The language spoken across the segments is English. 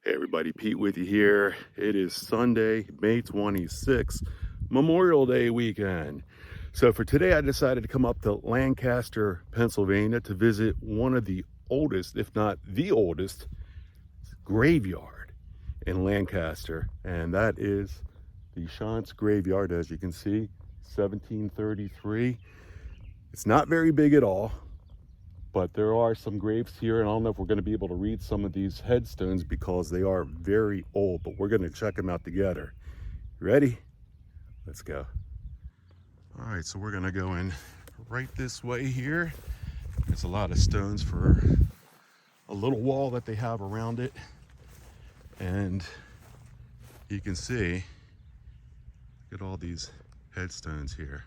Hey everybody, Pete with you here. It is Sunday, May 26th, Memorial Day weekend. So for today, I decided to come up to Lancaster, Pennsylvania to visit one of the oldest, if not the oldest, graveyard in Lancaster. And that is the Shant's graveyard, as you can see, 1733. It's not very big at all, but there are some graves here, and I don't know if we're going to be able to read some of these headstones because they are very old, but we're going to check them out together. Ready? Let's go. All right, so we're going to go in right this way here. There's a lot of stones for a little wall that they have around it, and you can see, look at all these headstones here.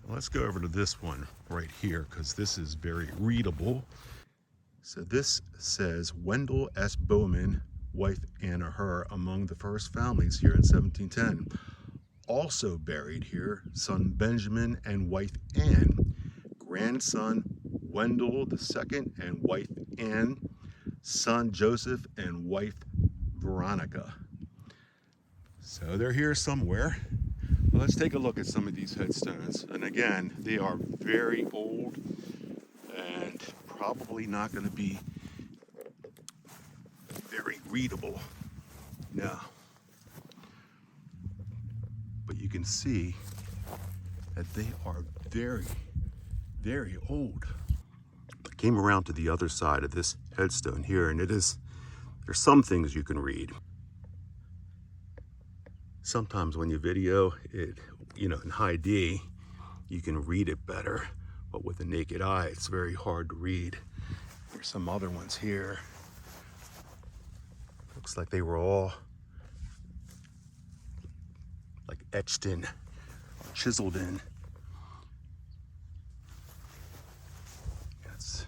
Let's go over to this one right here because this is very readable. So this says Wendel S. Bauman, wife Anna Her, among the first families here in 1710. Also buried here, son Benjamin and wife Anne, grandson Wendell II and wife Anne, son Joseph and wife Veronica. So they're here somewhere. Well, let's take a look at some of these headstones. And again, they are very old and probably not going to be very readable now. But you can see that they are very, very old. I came around to the other side of this headstone here, and there's some things you can read. Sometimes when you video it, in high D, you can read it better, but with the naked eye, it's very hard to read. There's some other ones here. Looks like they were all like etched in, chiseled in. That's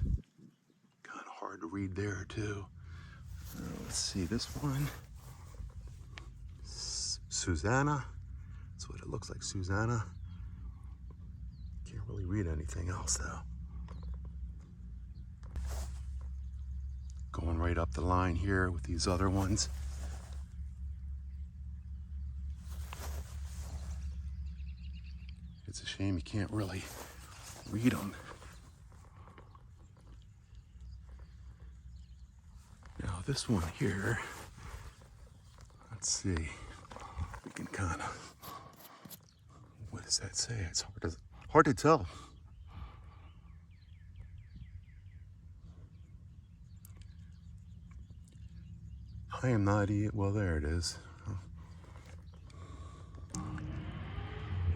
kind of hard to read there too. Let's see this one. Susanna. That's what it looks like, Susanna. Can't really read anything else though. Going right up the line here with these other ones. It's a shame you can't really read them. Now this one here, let's see. We can kind of, what does that say? It's hard to tell. I am not well, there it is.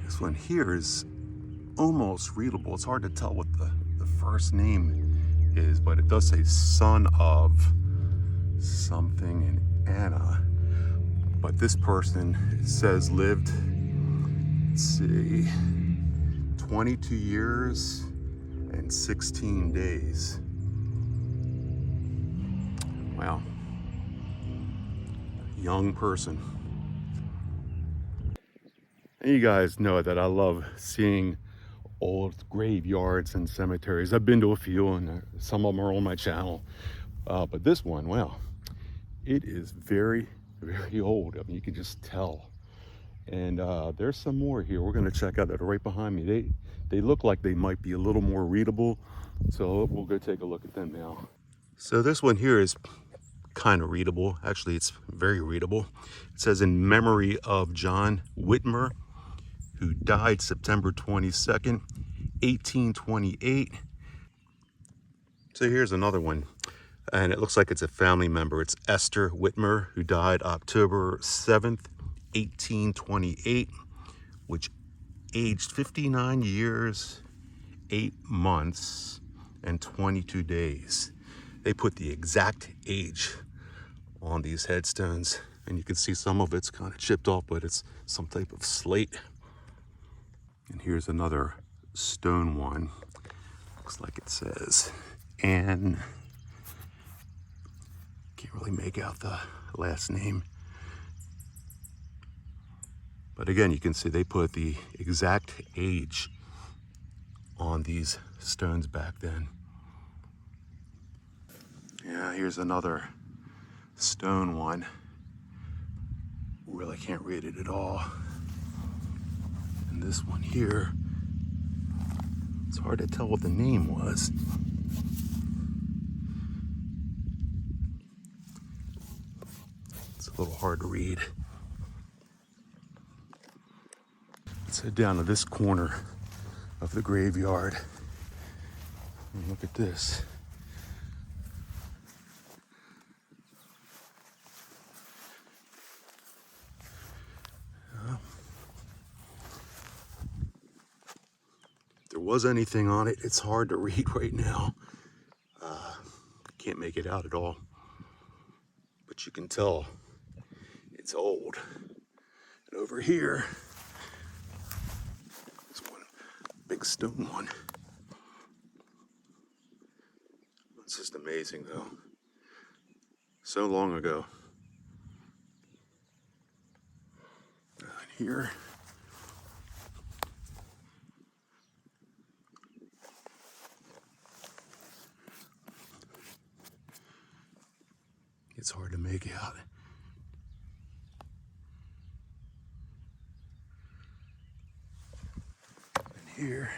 This one here is almost readable. It's hard to tell what the first name is, but it does say son of something and Anna. But this person, it says, lived, let's see, 22 years and 16 days. Wow. Young person. And you guys know that I love seeing old graveyards and cemeteries. I've been to a few, and some of them are on my channel. But this one, wow, it is very, very old. I mean, you can just tell. And there's some more here we're going to check out that are right behind me. They look like they might be a little more readable, so we'll go take a look at them now. So this one here is kind of readable. Actually, it's very readable. It says, in memory of John Whitmer, who died September 22nd, 1828. So here's another one. And it looks like it's a family member. It's Esther Whitmer, who died October 7th, 1828, which aged 59 years, 8 months, and 22 days. They put the exact age on these headstones, and you can see some of it's kind of chipped off, but it's some type of slate. And here's another stone one. Looks like it says Anne. Can't really make out the last name. But again, you can see they put the exact age on these stones back then. Yeah, here's another stone one. Really can't read it at all. And this one here, it's hard to tell what the name was. It's a little hard to read. Let's head down to this corner of the graveyard. And look at this. If there was anything on it, it's hard to read right now. Can't make it out at all. But you can tell it's old. And over here, there's one big stone one. It's just amazing though. So long ago. And here, it's hard to make out. And here,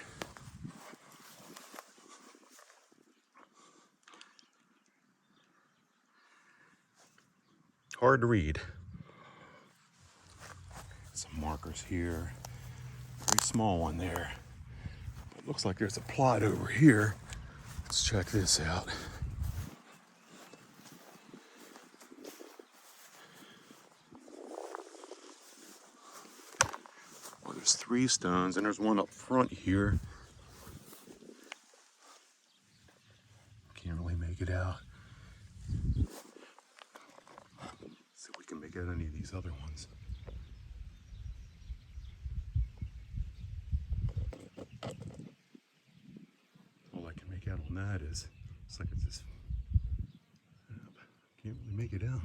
hard to read. Some markers here. Very small one there. It looks like there's a plot over here. Let's check this out. Well, there's 3 stones and there's one up front here. Can't really make it out. See if we can make out any of these other ones. All I can make out on that is, it's like it's just, can't really make it out.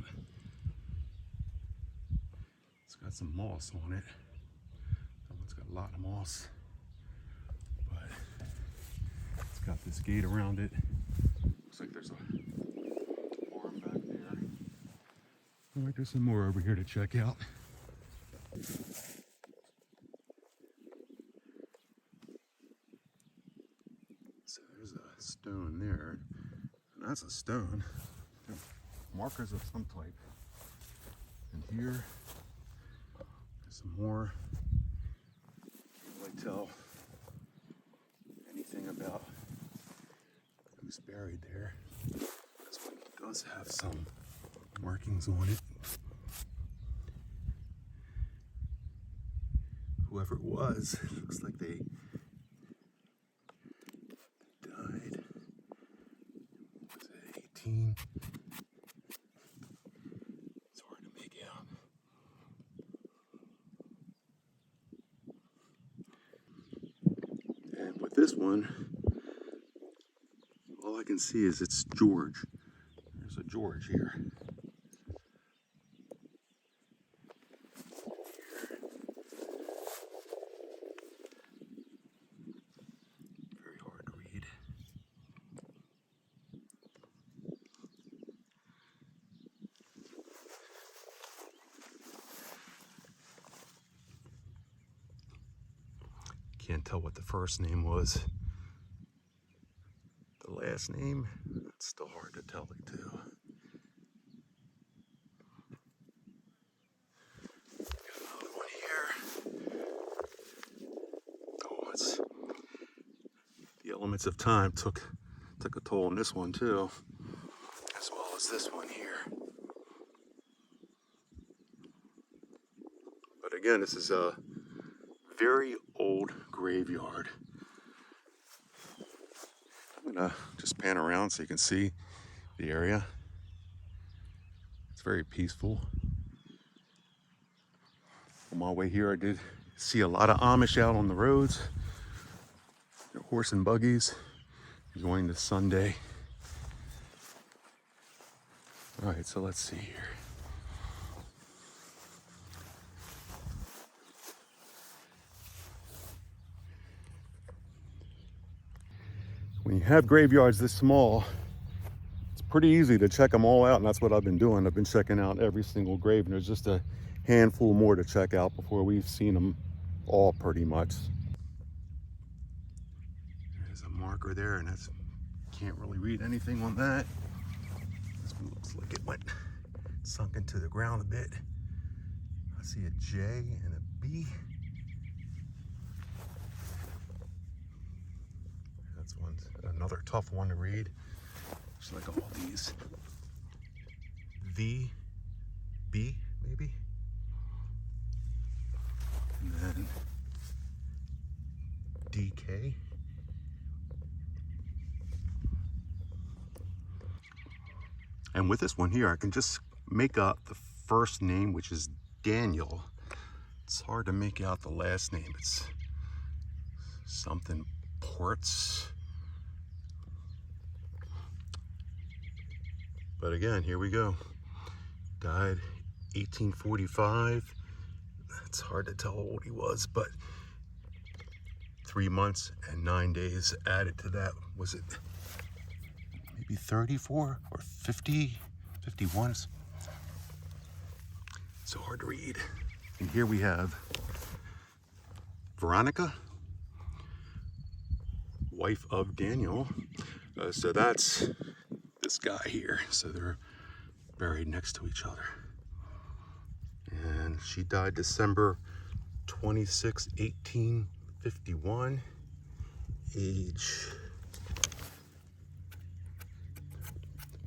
It's got some moss on it. That one's got a lot of moss. But it's got this gate around it. Looks like there's a farm back there. All right, there's some more over here to check out. So there's a stone there. And that's a stone. Markers of some type. And here, there's some more. Can't really tell anything about who's buried there. This one does have some markings on it. Whoever it was, looks like they died. Was it 18? It's hard to make out. And with this one, all I can see is it's George. There's a George here. Very hard to read. Can't tell what the first name was. The last name, it's still hard to tell it too. Got another one here. Oh, it's the elements of time took a toll on this one too, as well as this one here. But again, this is a very old graveyard. I'm gonna just pan around so you can see the area. It's very peaceful. On my way here, I did see a lot of Amish out on the roads. Their horse and buggies enjoying the Sunday. All right, so let's see here. When you have graveyards this small, it's pretty easy to check them all out, and that's what I've been doing. I've been checking out every single grave, and there's just a handful more to check out before we've seen them all pretty much. There's a marker there, and that's can't really read anything on that. This one looks like it went sunk into the ground a bit. I see a J and a B. That's one, another tough one to read. Just like all these. V, B, maybe. And then DK. And with this one here, I can just make out the first name, which is Daniel. It's hard to make out the last name. It's something Ports. But again, here we go. Died 1845. It's hard to tell how old he was, but 3 months and 9 days added to that. Was it maybe 34 or 50, 51? So hard to read. And here we have Veronica, wife of Daniel. So that's this guy here. So they're buried next to each other. And she died December 26, 1851. Age,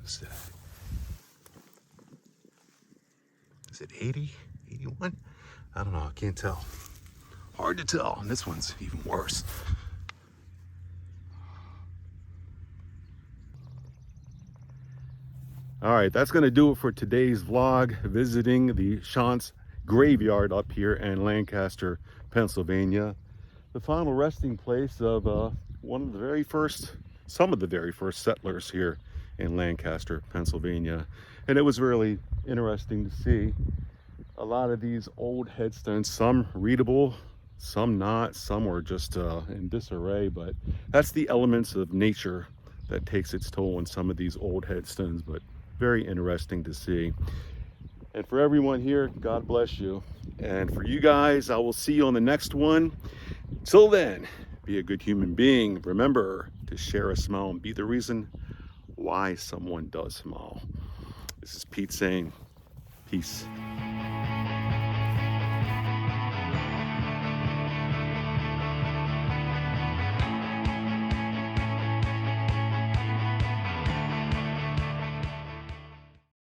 what's that? Is it 80, 81? I don't know, I can't tell. Hard to tell, and this one's even worse. All right, that's gonna do it for today's vlog, visiting the Shantz graveyard up here in Lancaster, Pennsylvania. The final resting place of some of the very first settlers here in Lancaster, Pennsylvania. And it was really interesting to see a lot of these old headstones, some readable, some not, some were just in disarray, but that's the elements of nature that takes its toll on some of these old headstones, but very interesting to see. And for everyone here, God bless you. And for you guys, I will see you on the next one. Till then, be a good human being. Remember to share a smile and be the reason why someone does smile. This is Pete saying peace.